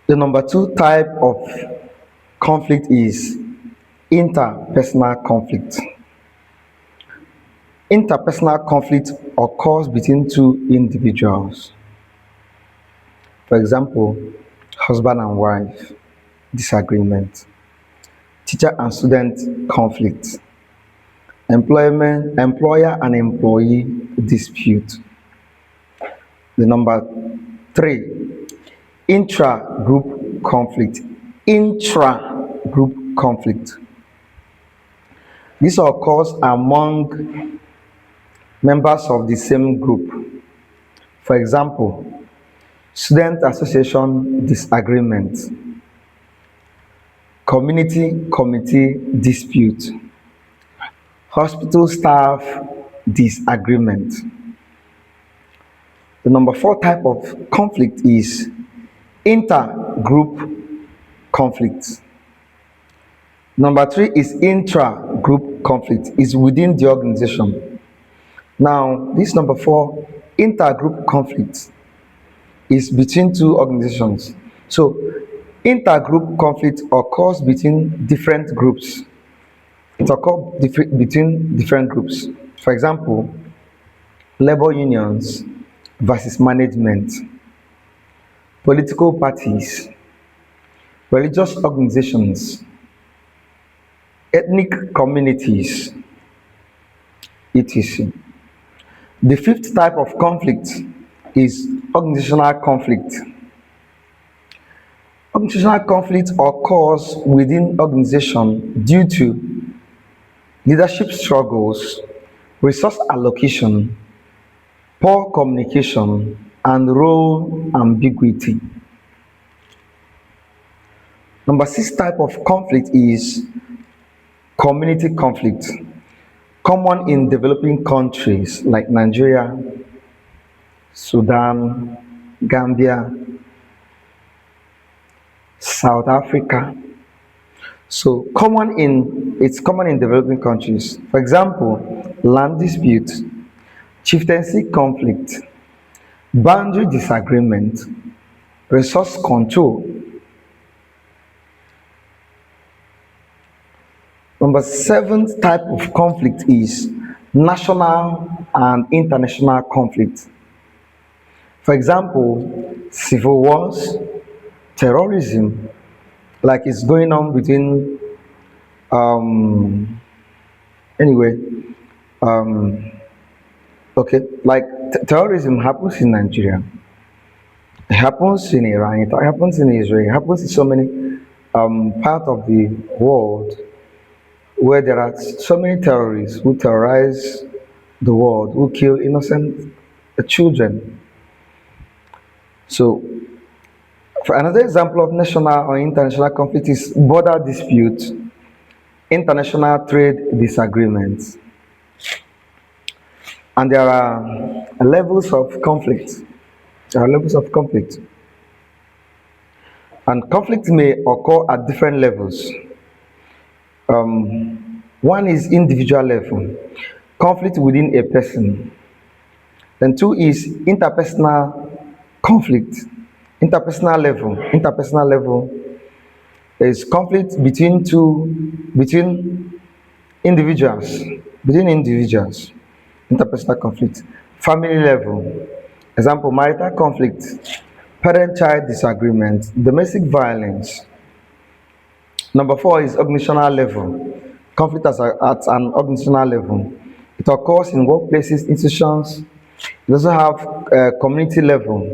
The number two type of conflict is interpersonal conflict. Interpersonal conflict occurs between two individuals. For example, husband and wife disagreement, teacher and student conflict, employer and employee dispute. The number three, intra-group conflict. Intra-group conflict. This occurs among members of the same group. For example, student association disagreement, community committee dispute, hospital staff disagreement. The number four type of conflict is inter-group conflict. Number three is intra-group conflict, is within the organization. Now, this number four, inter-group conflict, is between two organizations. So, intergroup conflict occurs between different groups. It occurs between different groups. For example, labor unions versus management, political parties, religious organizations, ethnic communities, etc. The fifth type of conflict is organizational conflict. Organizational conflict occurs within organization due to leadership struggles, resource allocation, poor communication, and role ambiguity. Number six type of conflict is community conflict, common in developing countries like Nigeria, Sudan, Gambia, South Africa. So it's common in developing countries. For example, land dispute, chieftaincy conflict, boundary disagreement, resource control. Number seventh type of conflict is national and international conflict. For example, civil wars, terrorism, like it's going on between anyway, okay, like terrorism happens in Nigeria, it happens in Iran, it happens in Israel, it happens in so many part of the world where there are so many terrorists who terrorize the world, who kill innocent children. So, for another example of national or international conflict is border dispute, international trade disagreements. And there are levels of conflict. There are levels of conflict. And conflict may occur at different levels. One is individual level, conflict within a person. Then two is interpersonal conflict. Interpersonal level is conflict between individuals, interpersonal conflict. Family level, example, marital conflict, parent-child disagreement, domestic violence. Number four is organizational level, conflict at an organizational level. It occurs in workplaces, institutions. We also have community level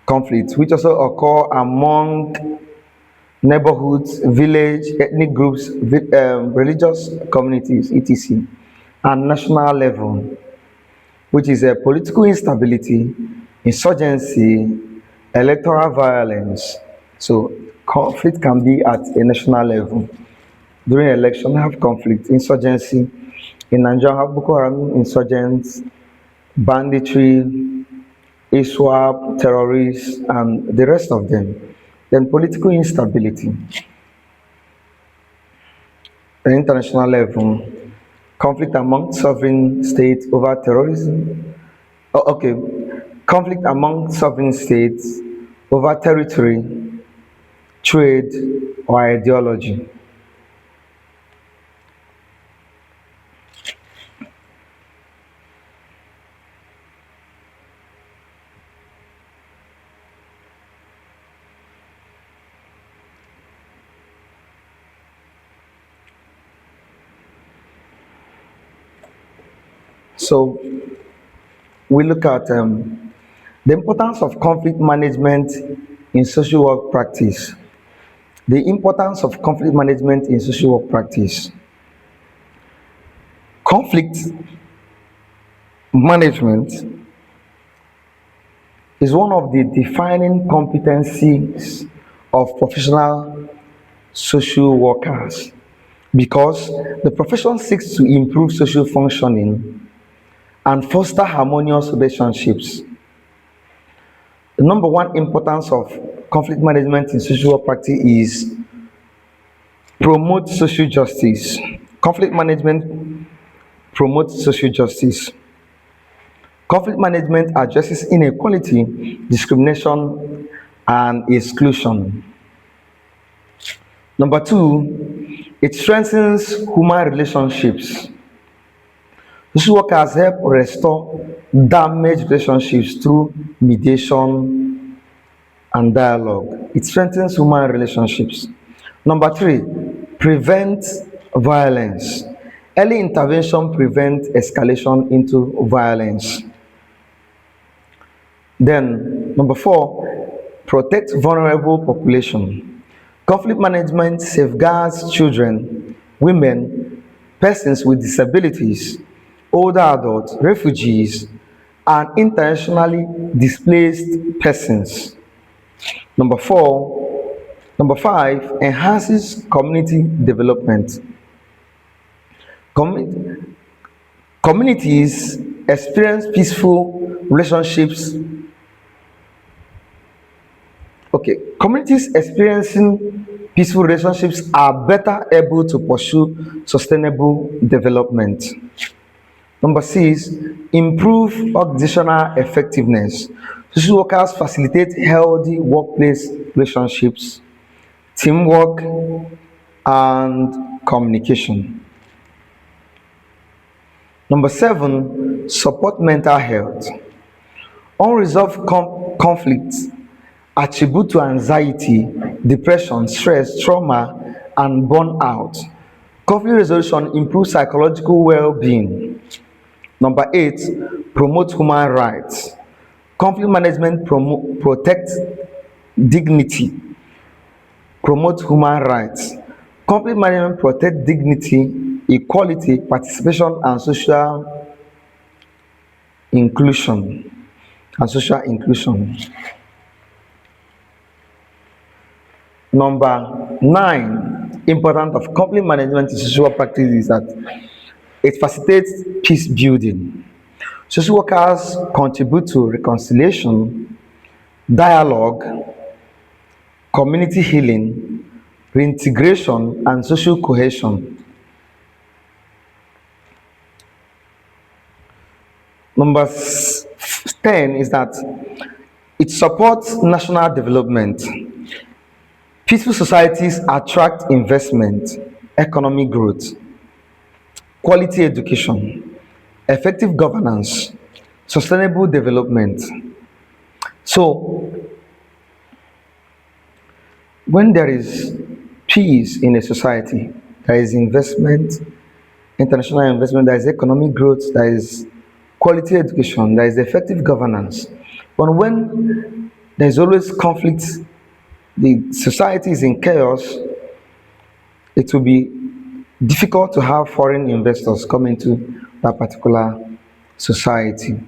conflict, which also occur among neighborhoods, village, ethnic groups, religious communities, etc. And national level, which is a political instability, insurgency, electoral violence. So conflict can be at a national level. During election, we have conflict, insurgency. In Nigeria, we have Boko Haram insurgents, banditry, ISWAP, terrorists, and the rest of them. Then political instability. At international level, conflict among sovereign states over terrorism. Oh, okay, conflict among sovereign states over territory, trade, or ideology. So we look at the importance of conflict management in social work practice. The importance of conflict management in social work practice. Conflict management is one of the defining competencies of professional social workers because the profession seeks to improve social functioning and foster harmonious relationships. The number one importance of conflict management in social work practice is promote social justice. Conflict management promotes social justice. Conflict management addresses inequality, discrimination, and exclusion. Number two, it strengthens human relationships. Social workers help restore damaged relationships through mediation and dialogue. It strengthens human relationships. Number three, prevent violence. Early intervention prevents escalation into violence. Then, number four, protect vulnerable population. Conflict management safeguards children, women, persons with disabilities, older adults, refugees, and internationally displaced persons. Number four, number five, enhances community development. Commu- Communities experience peaceful relationships. Okay, communities experiencing peaceful relationships are better able to pursue sustainable development. Number six, improve organizational effectiveness. Social workers facilitate healthy workplace relationships, teamwork, and communication. Number seven, support mental health. Unresolved conflicts attribute to anxiety, depression, stress, trauma, and burnout. Conflict resolution improves psychological well-being. Number eight, promote human rights. Conflict management protects dignity, promote human rights. Conflict management protects dignity, equality, participation, and inclusion social inclusion. Number nine, important of conflict management in social practice is that it facilitates peace building. Social workers contribute to reconciliation, dialogue, community healing, reintegration, and social cohesion. Number 10 is that it supports national development. Peaceful societies attract investment, economic growth, quality education, effective governance, sustainable development. So, when there is peace in a society, there is investment, international investment, there is economic growth, there is quality education, there is effective governance. But when there is always conflict, the society is in chaos, it will be difficult to have foreign investors come into that particular society.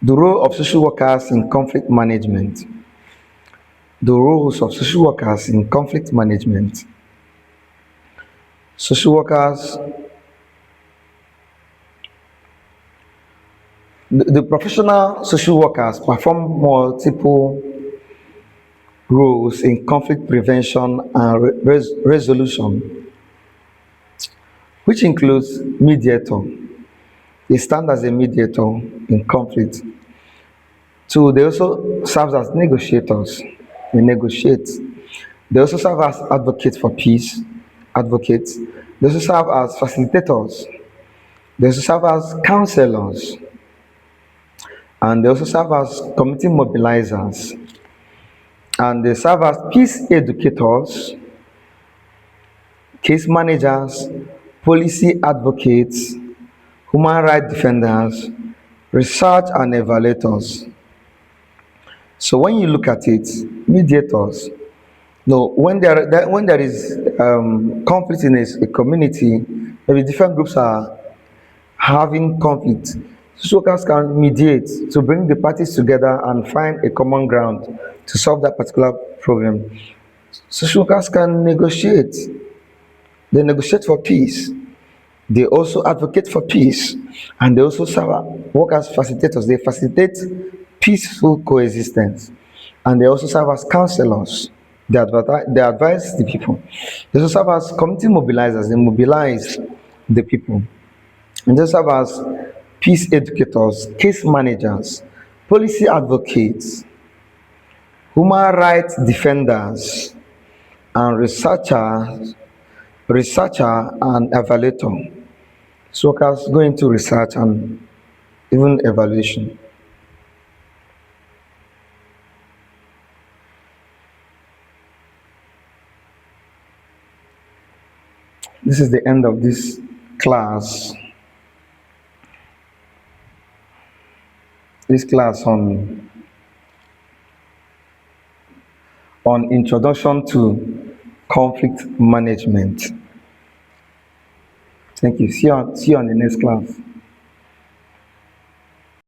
The role of social workers in conflict management. The roles of social workers in conflict management. Social workers, the professional social workers perform multiple roles in conflict prevention and resolution, which includes mediator. They stand as a mediator in conflict. Two, they also serve as negotiators. They negotiate. They also serve as advocates for peace, advocates. They also serve as facilitators. They also serve as counselors. And they also serve as community mobilizers. And they serve as peace educators, case managers, policy advocates, human rights defenders, research and evaluators. So when you look at it, mediators, no, when there is conflict in a community, maybe different groups are having conflict. Social workers can mediate to bring the parties together and find a common ground to solve that particular problem. Social workers can negotiate. They negotiate for peace. They also advocate for peace, and they also serve work as facilitators. They facilitate peaceful coexistence, and they also serve as counselors. They advise the people. They also serve as community mobilizers. They mobilize the people, and they serve as peace educators, case managers, policy advocates, human rights defenders, and researcher and evaluator. So workers go into research and even evaluation. This is the end of this class. This class on introduction to conflict management. Thank you. See you on the next class.